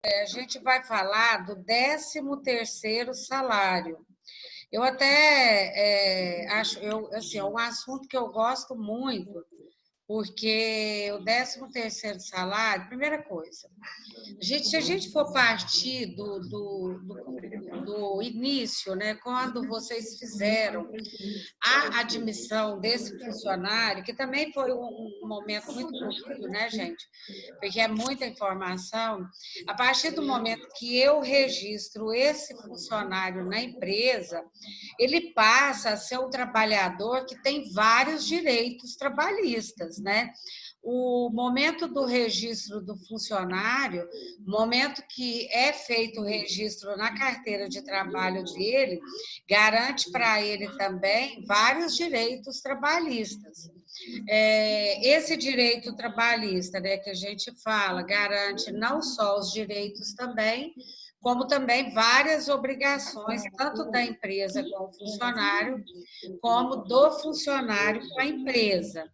A gente vai falar do 13º salário. Eu até acho, assim, é um assunto que eu gosto muito, porque o 13º salário, primeira coisa, se a gente for partir do início, né, quando vocês fizeram a admissão desse funcionário, que também foi um momento muito corrido, né, gente? Porque é muita informação. A partir do momento que eu registro esse funcionário na empresa, ele passa a ser um trabalhador que tem vários direitos trabalhistas, né? O momento do registro do funcionário, momento que é feito o registro na carteira de trabalho dele, garante para ele também vários direitos trabalhistas. Esse direito trabalhista, né, que a gente fala, garante não só os direitos também, como também várias obrigações, tanto da empresa com o funcionário, como do funcionário com a empresa.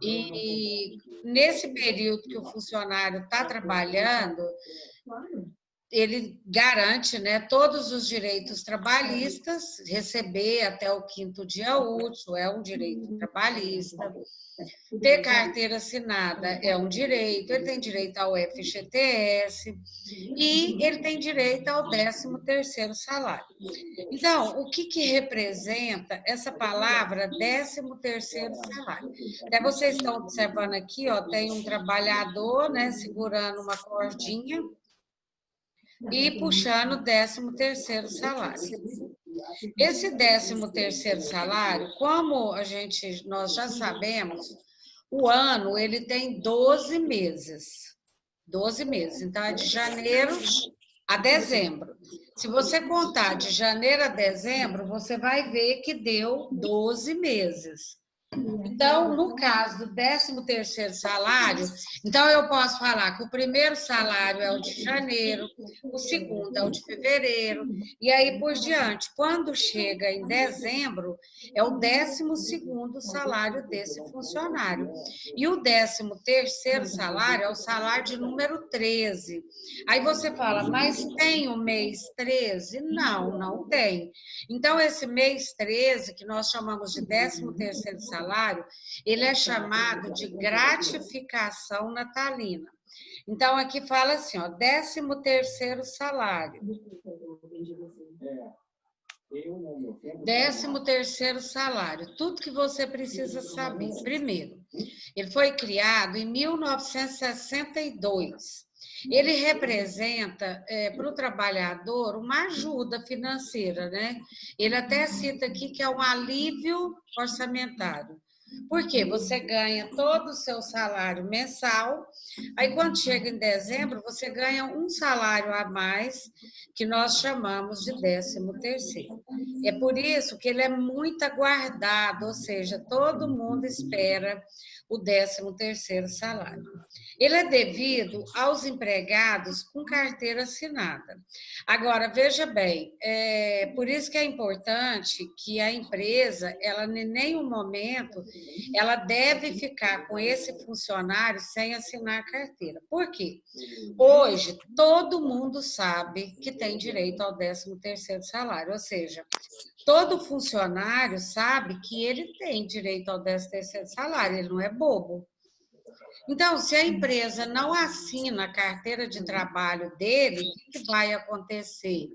E nesse período que o funcionário está trabalhando, ele garante, né, todos os direitos trabalhistas, receber até o 5º dia útil é um direito trabalhista, ter carteira assinada é um direito, ele tem direito ao FGTS e ele tem direito ao 13º salário. Então, o que representa essa palavra 13º salário? Até vocês estão observando aqui, ó, tem um trabalhador, né, segurando uma cordinha e puxando o 13º salário. Esse 13º salário, como nós já sabemos, o ano ele tem 12 meses. 12 meses. Então, é de janeiro a dezembro. Se você contar de janeiro a dezembro, você vai ver que deu 12 meses. Então, no caso do 13º salário, então eu posso falar que o primeiro salário é o de janeiro, o segundo é o de fevereiro, e aí por diante. Quando chega em dezembro, é o 12º salário desse funcionário. E o 13º salário é o salário de número 13. Aí você fala, mas tem o mês 13? Não, não tem. Então, esse mês 13, que nós chamamos de 13º salário, ele é chamado de gratificação natalina. Então, aqui fala assim, ó, 13º salário. 13º salário, tudo que você precisa saber. Primeiro, ele foi criado em 1962. Ele representa para o trabalhador uma ajuda financeira, né? Ele até cita aqui que é um alívio orçamentário. Por quê? Você ganha todo o seu salário mensal, aí quando chega em dezembro, você ganha um salário a mais, que nós chamamos de 13º. É por isso que ele é muito aguardado, ou seja, todo mundo espera o 13º salário. Ele é devido aos empregados com carteira assinada. Agora, veja bem, por isso que é importante que a empresa, ela em nenhum momento, ela deve ficar com esse funcionário sem assinar a carteira. Por quê? Hoje, todo mundo sabe que tem direito ao 13º salário, ou seja, todo funcionário sabe que ele tem direito ao 13º salário, ele não é bobo. Então, se a empresa não assina a carteira de trabalho dele, o que vai acontecer?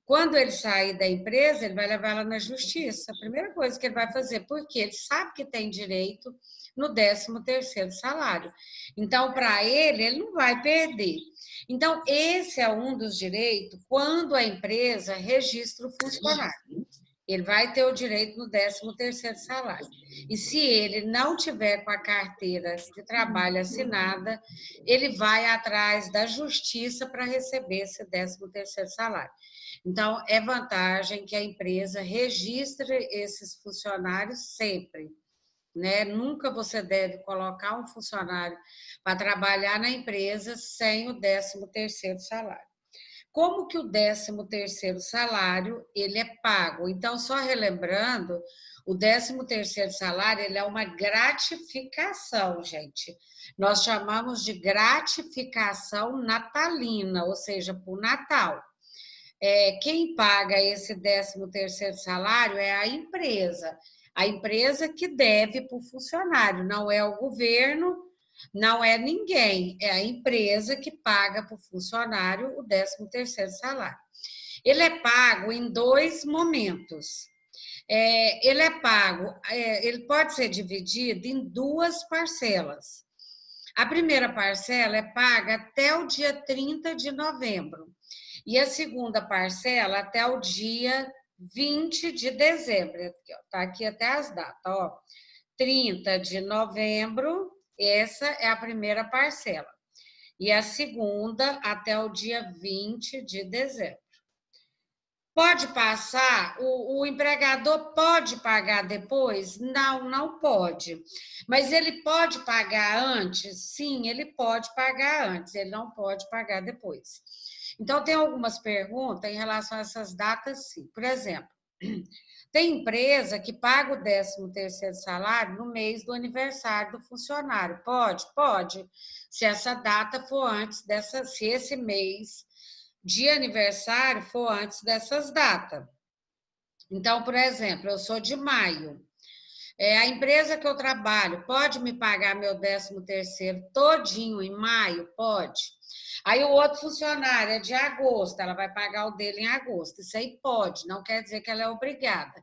Quando ele sair da empresa, ele vai levar ela na justiça. A primeira coisa que ele vai fazer, porque ele sabe que tem direito no 13º salário. Então, para ele não vai perder. Então, esse é um dos direitos quando a empresa registra o funcionário. Ele vai ter o direito no 13º salário. E se ele não tiver com a carteira de trabalho assinada, ele vai atrás da justiça para receber esse 13º salário. Então, é vantagem que a empresa registre esses funcionários sempre, né? Nunca você deve colocar um funcionário para trabalhar na empresa sem o 13º salário. Como que o 13º salário ele é pago? Então, só relembrando, O 13º salário, ele é uma gratificação, gente. Nós chamamos de gratificação natalina, ou seja, por Natal. Quem paga esse 13º salário é a empresa que deve para o funcionário, não é o governo, não é ninguém, é a empresa que paga para o funcionário o 13º salário. Ele é pago em 2 momentos. Ele é pago, ele pode ser dividido em 2 parcelas. A primeira parcela é paga até o dia 30 de novembro e a segunda parcela até o dia 20 de dezembro. Está aqui até as datas, ó. 30 de novembro, essa é a primeira parcela. E a segunda até o dia 20 de dezembro. Pode passar? O empregador pode pagar depois? Não, não pode. Mas ele pode pagar antes? Sim, ele pode pagar antes, ele não pode pagar depois. Então, tem algumas perguntas em relação a essas datas, sim. Por exemplo, tem empresa que paga o 13º salário no mês do aniversário do funcionário. Pode? Pode. Se essa data for antes dessa, se esse mês de aniversário for antes dessas datas. Então, por exemplo, eu sou de maio. A empresa que eu trabalho pode me pagar meu 13º todinho em maio? Pode. Aí o outro funcionário é de agosto, ela vai pagar o dele em agosto. Isso aí pode, não quer dizer que ela é obrigada.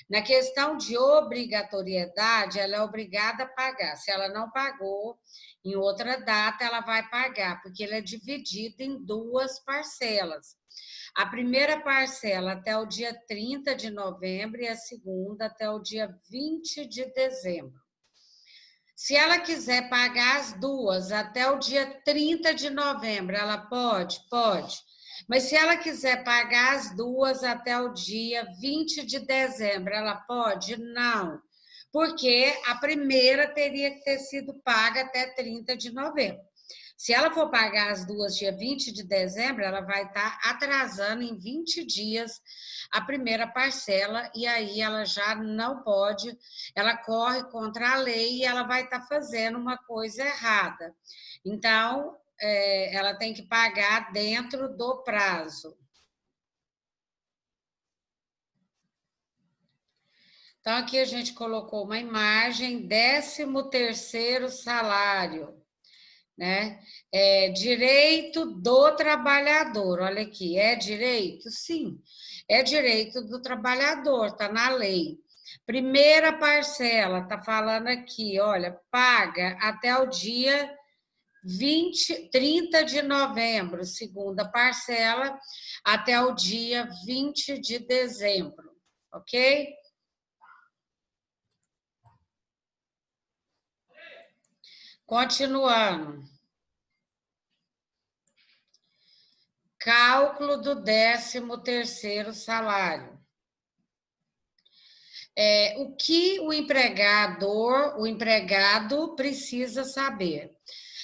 Na questão de obrigatoriedade, ela é obrigada a pagar. Se ela não pagou, em outra data ela vai pagar, porque ele é dividido em 2 parcelas. A primeira parcela até o dia 30 de novembro e a segunda até o dia 20 de dezembro. Se ela quiser pagar as 2 até o dia 30 de novembro, ela pode? Pode. Mas se ela quiser pagar as 2 até o dia 20 de dezembro, ela pode? Não. Porque a primeira teria que ter sido paga até 30 de novembro. Se ela for pagar as 2 dia 20 de dezembro, ela vai estar atrasando em 20 dias a primeira parcela e aí ela já não pode, ela corre contra a lei e ela vai estar fazendo uma coisa errada. Então, ela tem que pagar dentro do prazo. Então, aqui a gente colocou uma imagem, 13º salário. Né? Direito do trabalhador, olha aqui, é direito? Sim, é direito do trabalhador, está na lei. Primeira parcela, está falando aqui, olha, paga até o dia 30 de novembro, segunda parcela, até o dia 20 de dezembro, ok? Continuando. Cálculo do 13º salário. O que o empregado precisa saber?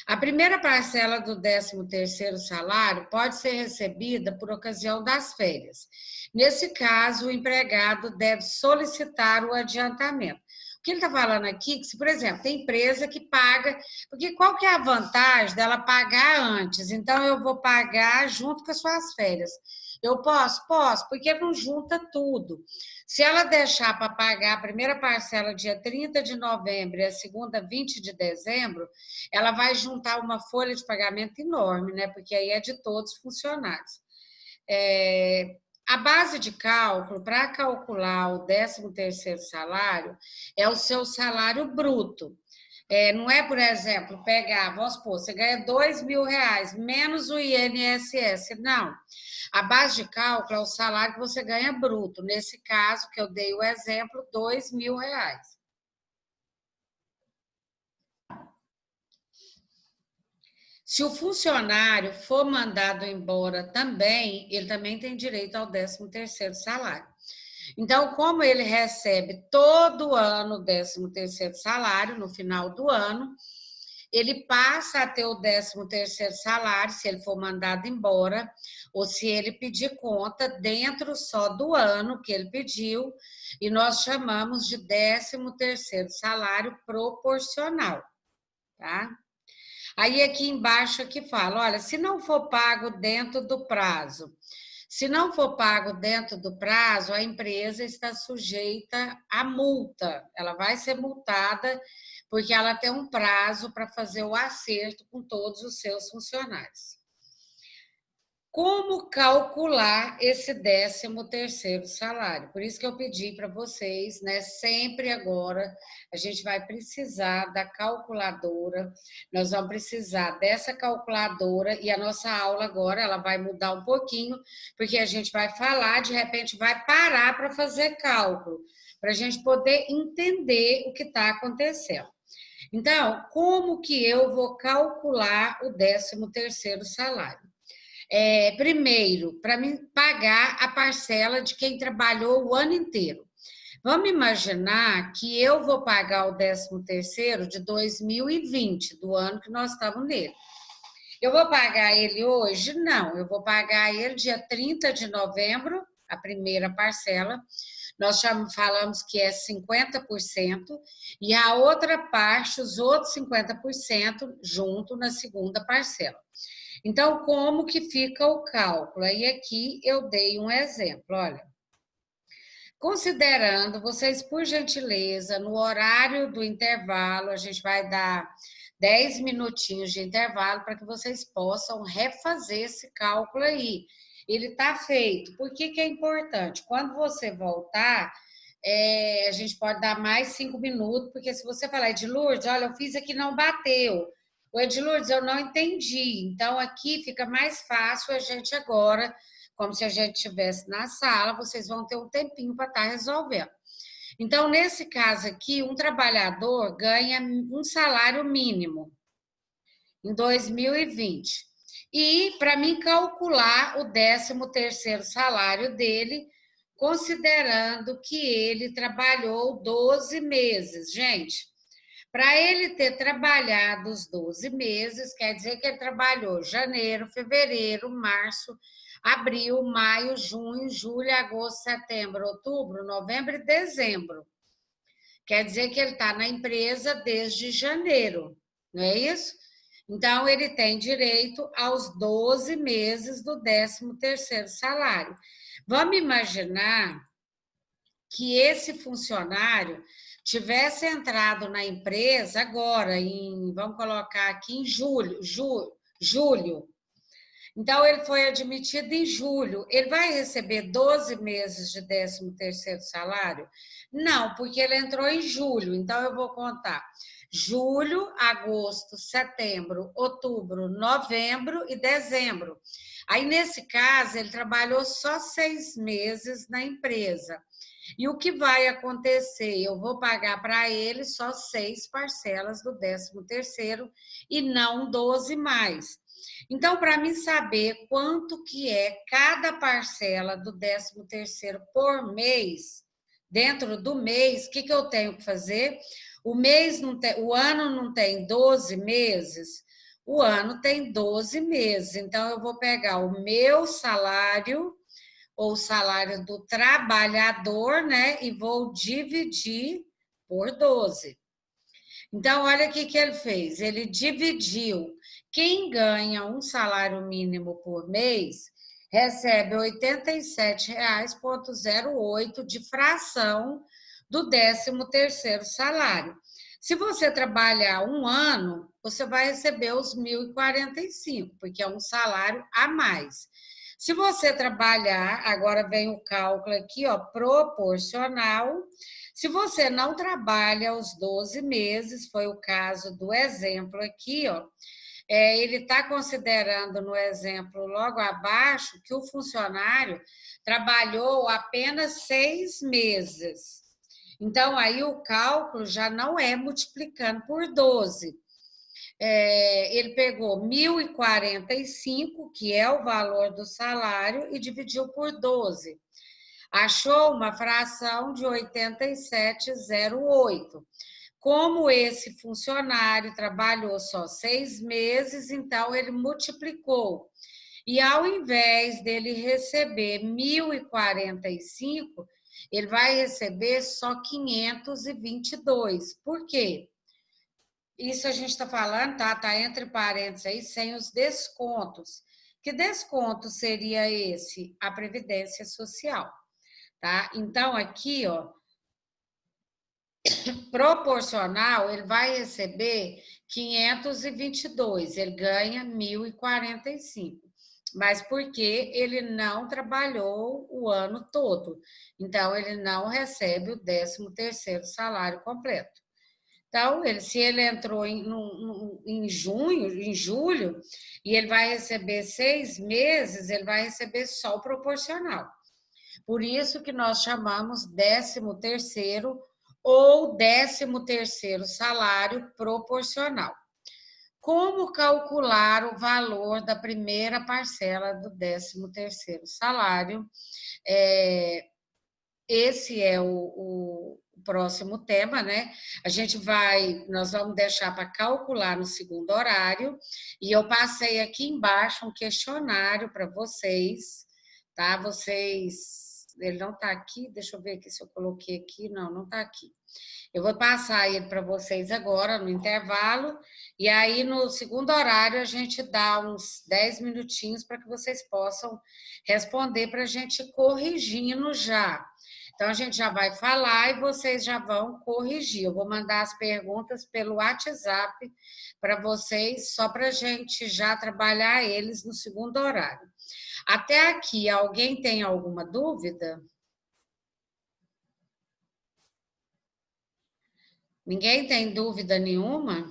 A primeira parcela do 13º salário pode ser recebida por ocasião das férias. Nesse caso, o empregado deve solicitar o adiantamento. O que ele está falando aqui, que se, por exemplo, tem empresa que paga, porque qual que é a vantagem dela pagar antes? Então, eu vou pagar junto com as suas férias. Eu posso? Posso, porque não junta tudo. Se ela deixar para pagar a primeira parcela dia 30 de novembro e a segunda 20 de dezembro, ela vai juntar uma folha de pagamento enorme, né? Porque aí é de todos os funcionários. A base de cálculo para calcular o 13º salário é o seu salário bruto. Não é, por exemplo, pegar, vamos supor, você ganha R$2.000 menos o INSS, não. A base de cálculo é o salário que você ganha bruto. Nesse caso, que eu dei o exemplo, R$2.000. Se o funcionário for mandado embora também, ele também tem direito ao 13º salário. Então, como ele recebe todo ano o 13º salário, no final do ano, ele passa a ter o 13º salário, se ele for mandado embora, ou se ele pedir conta dentro só do ano que ele pediu, e nós chamamos de 13º salário proporcional, tá? Aí aqui embaixo aqui fala, olha, se não for pago dentro do prazo, se não for pago dentro do prazo, a empresa está sujeita à multa. Ela vai ser multada porque ela tem um prazo para fazer o acerto com todos os seus funcionários. Como calcular esse 13º salário? Por isso que eu pedi para vocês, né? Sempre agora a gente vai precisar da calculadora, nós vamos precisar dessa calculadora e a nossa aula agora ela vai mudar um pouquinho, porque a gente vai falar, de repente vai parar para fazer cálculo, para a gente poder entender o que está acontecendo. Então, como que eu vou calcular o 13º salário? Primeiro, para mim pagar a parcela de quem trabalhou o ano inteiro. Vamos imaginar que eu vou pagar o 13º de 2020, do ano que nós estamos nele. Eu vou pagar ele hoje? Não, eu vou pagar ele dia 30 de novembro, a primeira parcela. Nós falamos que é 50%, e a outra parte, os outros 50%, junto na segunda parcela. Então, como que fica o cálculo? Aí aqui eu dei um exemplo, olha. Considerando, vocês, por gentileza, no horário do intervalo, a gente vai dar 10 minutinhos de intervalo para que vocês possam refazer esse cálculo aí. Ele está feito. Por que que é importante? Quando você voltar, a gente pode dar mais 5 minutos, porque se você falar, Edilurdes, olha, eu fiz aqui, não bateu. O Edilurdes, eu não entendi. Então, aqui fica mais fácil a gente agora, como se a gente estivesse na sala, vocês vão ter um tempinho para estar resolvendo. Então, nesse caso aqui, um trabalhador ganha um salário mínimo em 2020. E para mim calcular o 13º salário dele, considerando que ele trabalhou 12 meses. Gente, para ele ter trabalhado os 12 meses, quer dizer que ele trabalhou janeiro, fevereiro, março, abril, maio, junho, julho, agosto, setembro, outubro, novembro e dezembro. Quer dizer que ele está na empresa desde janeiro, não é isso? Então, ele tem direito aos 12 meses do 13º salário. Vamos imaginar que esse funcionário tivesse entrado na empresa agora, vamos colocar aqui em julho. Então, ele foi admitido em julho. Ele vai receber 12 meses de 13º salário? Não, porque ele entrou em julho. Então, eu vou contar julho, agosto, setembro, outubro, novembro e dezembro. Aí, nesse caso, ele trabalhou só 6 meses na empresa. E o que vai acontecer? Eu vou pagar para ele só 6 parcelas do 13º e não 12 mais. Então, para mim saber quanto que é cada parcela do 13º por mês, dentro do mês, o que eu tenho que fazer? O ano não tem 12 meses, o ano tem 12 meses. Então, eu vou pegar o meu salário, ou o salário do trabalhador, né? E vou dividir por 12. Então, olha o que ele fez. Ele dividiu. Quem ganha um salário mínimo por mês recebe R$ 87,08 de fração do 13º salário. Se você trabalhar um ano, você vai receber os 1.045, porque é um salário a mais. Se você trabalhar, agora vem o cálculo aqui, ó, proporcional. Se você não trabalha os 12 meses, foi o caso do exemplo aqui, ó, ele está considerando no exemplo logo abaixo que o funcionário trabalhou apenas 6 meses. Então, aí o cálculo já não é multiplicando por 12. Ele pegou 1.045, que é o valor do salário, e dividiu por 12. Achou uma fração de 87,08. Como esse funcionário trabalhou só 6 meses, então ele multiplicou. E ao invés dele receber 1.045, ele vai receber só 522. Por quê? Isso a gente está falando, tá? Tá entre parênteses aí, sem os descontos. Que desconto seria esse? A Previdência Social, tá? Então, aqui, ó, proporcional, ele vai receber 522, ele ganha 1.045. Mas porque ele não trabalhou o ano todo. Então, ele não recebe o 13º salário completo. Então, se ele entrou em junho, em julho, e ele vai receber 6 meses, ele vai receber só o proporcional. Por isso que nós chamamos 13º ou 13º salário proporcional. Como calcular o valor da primeira parcela do 13º salário? Esse é o próximo tema, né? Nós vamos deixar para calcular no segundo horário, e eu passei aqui embaixo um questionário para vocês, tá? Ele não está aqui, deixa eu ver aqui se eu coloquei aqui, não está aqui. Eu vou passar ele para vocês agora, no intervalo, e aí no segundo horário a gente dá uns 10 minutinhos para que vocês possam responder para a gente ir corrigindo já. Então, a gente já vai falar e vocês já vão corrigir. Eu vou mandar as perguntas pelo WhatsApp para vocês, só para a gente já trabalhar eles no segundo horário. Até aqui, alguém tem alguma dúvida? Ninguém tem dúvida nenhuma?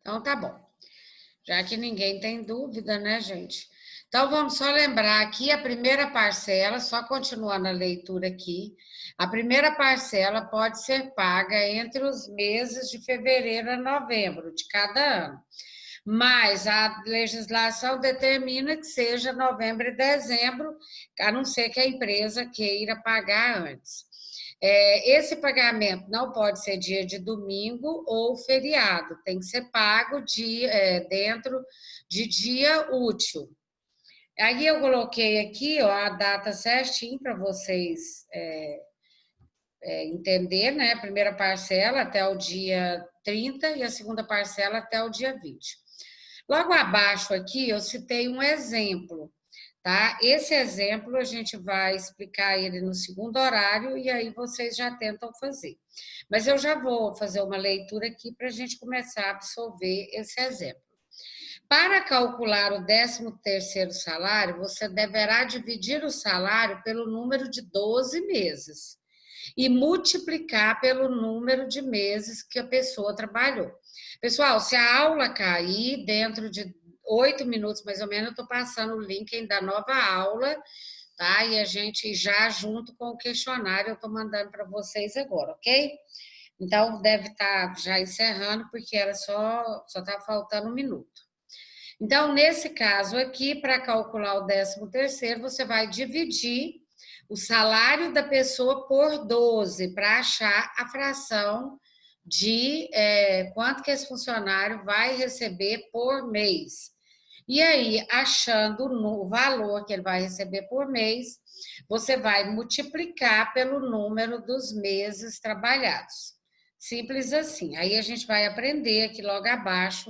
Então, tá bom. Já que ninguém tem dúvida, né, gente? Então, vamos só lembrar aqui a primeira parcela, só continuando a leitura aqui. A primeira parcela pode ser paga entre os meses de fevereiro a novembro de cada ano, mas a legislação determina que seja novembro e dezembro, a não ser que a empresa queira pagar antes. Esse pagamento não pode ser dia de domingo ou feriado, tem que ser pago dentro de dia útil. Aí eu coloquei aqui, ó, a data certinho para vocês entender, né? A primeira parcela até o dia 30 e a segunda parcela até o dia 20. Logo abaixo aqui eu citei um exemplo, tá? Esse exemplo a gente vai explicar ele no segundo horário e aí vocês já tentam fazer. Mas eu já vou fazer uma leitura aqui para a gente começar a absorver esse exemplo. Para calcular o 13º salário, você deverá dividir o salário pelo número de 12 meses e multiplicar pelo número de meses que a pessoa trabalhou. Pessoal, se a aula cair dentro de 8 minutos, mais ou menos, eu estou passando o link da nova aula, tá? E a gente já, junto com o questionário, eu estou mandando para vocês agora, ok? Então, deve estar já encerrando, porque era só está faltando 1 minuto. Então, nesse caso aqui, para calcular o 13º, você vai dividir o salário da pessoa por 12 para achar a fração de quanto que esse funcionário vai receber por mês. E aí, achando o valor que ele vai receber por mês, você vai multiplicar pelo número dos meses trabalhados. Simples assim. Aí a gente vai aprender aqui logo abaixo